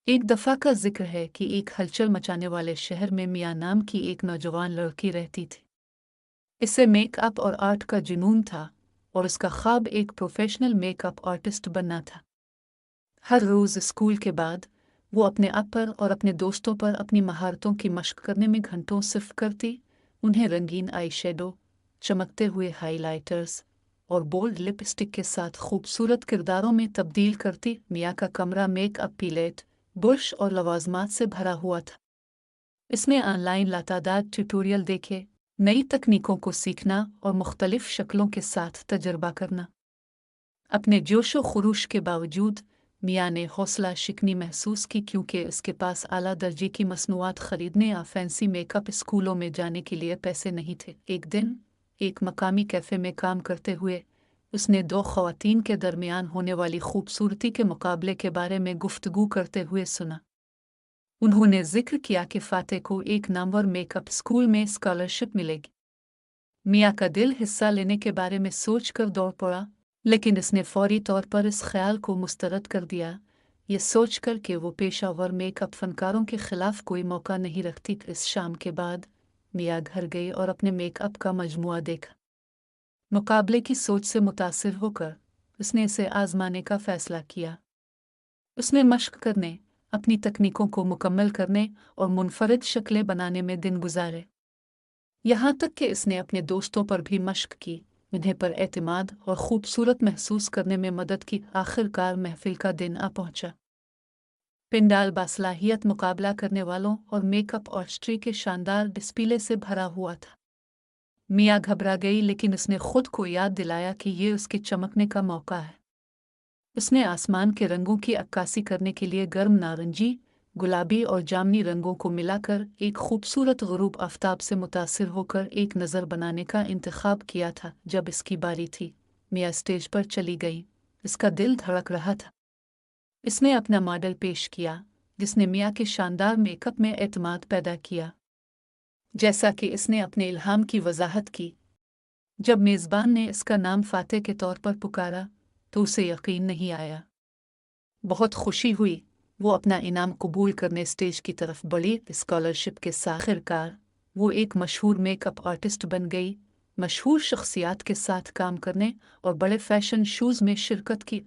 एक दफ़ा का जिक्र है कि एक हलचल मचाने वाले शहर में मिया नाम की एक नौजवान लड़की रहती थी। इसे मेकअप और आर्ट का जुनून था और उसका ख्वाब एक प्रोफेशनल मेकअप आर्टिस्ट बनना था। हर रोज़ स्कूल के बाद वो अपने आप पर और अपने दोस्तों पर अपनी महारतों की मशक करने में घंटों सिर्फ करती। उन्हें रंगीन आई शेडो, चमकते हुए हाइलाइटर्स और बोल्ड लिपस्टिक के साथ खूबसूरत किरदारों में तब्दील करती। मिया का कमरा मेकअप पीलेट, बुर्श और लवाजमात से भरा हुआ था। इसने ऑनलाइन लातादार ट्यूटोरियल देखे, नई तकनीकों को सीखना और मुख्तलिफ शक्लों के साथ तजर्बा करना। अपने जोशो खरूश के बावजूद मिया ने हौसला शिकनी महसूस की, क्योंकि उसके पास आला दर्जे की मसनूआत खरीदने या फैंसी मेकअप स्कूलों में जाने के लिए पैसे नहीं थे। एक दिन एक मकामी कैफ़े में काम करते हुए उसने दो ख़वातीन के दरमियान होने वाली खूबसूरती के मुकाबले के बारे में गुफ्तगू करते हुए सुना। उन्होंने जिक्र किया कि फ़ाते को एक नामवर मेकअप स्कूल में स्कॉलरशिप मिलेगी। मिया का दिल हिस्सा लेने के बारे में सोचकर दौड़ पड़ा, लेकिन इसने फौरी तौर पर इस ख्याल को मुस्तरद कर दिया, ये सोचकर कि वो पेशावर मेकअप फनकारों के खिलाफ कोई मौका नहीं रखती। इस शाम के बाद मिया घर गई और अपने मेकअप का मजमुआ देखा। मुकाबले की सोच से मुतासिर होकर उसने इसे आजमाने का फैसला किया। उसने मश्क करने, अपनी तकनीकों को मुकम्मल करने और मुनफरिद शक्लें बनाने में दिन गुजारे। यहाँ तक कि इसने अपने दोस्तों पर भी मश्क की, उन्हें पर एतमाद और खूबसूरत महसूस करने में मदद की। आखिरकार महफिल का दिन आ पहुंचा। पिंडाल बासलाहियत मुकाबला करने वालों और मेकअप आर्टिस्ट्री के शानदार डिस्प्ले से भरा हुआ था। मिया घबरा गई, लेकिन उसने खुद को याद दिलाया कि ये उसके चमकने का मौका है। उसने आसमान के रंगों की अक्कासी करने के लिए गर्म नारंगी, गुलाबी और जामनी रंगों को मिलाकर एक खूबसूरत गुरूब आफताब से मुतासिर होकर एक नज़र बनाने का इंतखाब किया था। जब इसकी बारी थी, मिया स्टेज पर चली गई। इसका दिल धड़क रहा था। इसने अपना मॉडल पेश किया, जिसने मिया के शानदार मेकअप में एतमाद पैदा किया। जैसा कि इसने अपने इल्हाम की वजाहत की, जब मेज़बान ने इसका नाम फ़ाते के तौर पर पुकारा तो उसे यकीन नहीं आया। बहुत खुशी हुई। वो अपना इनाम कबूल करने स्टेज की तरफ बढ़ी। स्कॉलरशिप के साथ आखिरकार वो एक मशहूर मेकअप आर्टिस्ट बन गई, मशहूर शख्सियात के साथ काम करने और बड़े फैशन शोज़ में शिरकत की।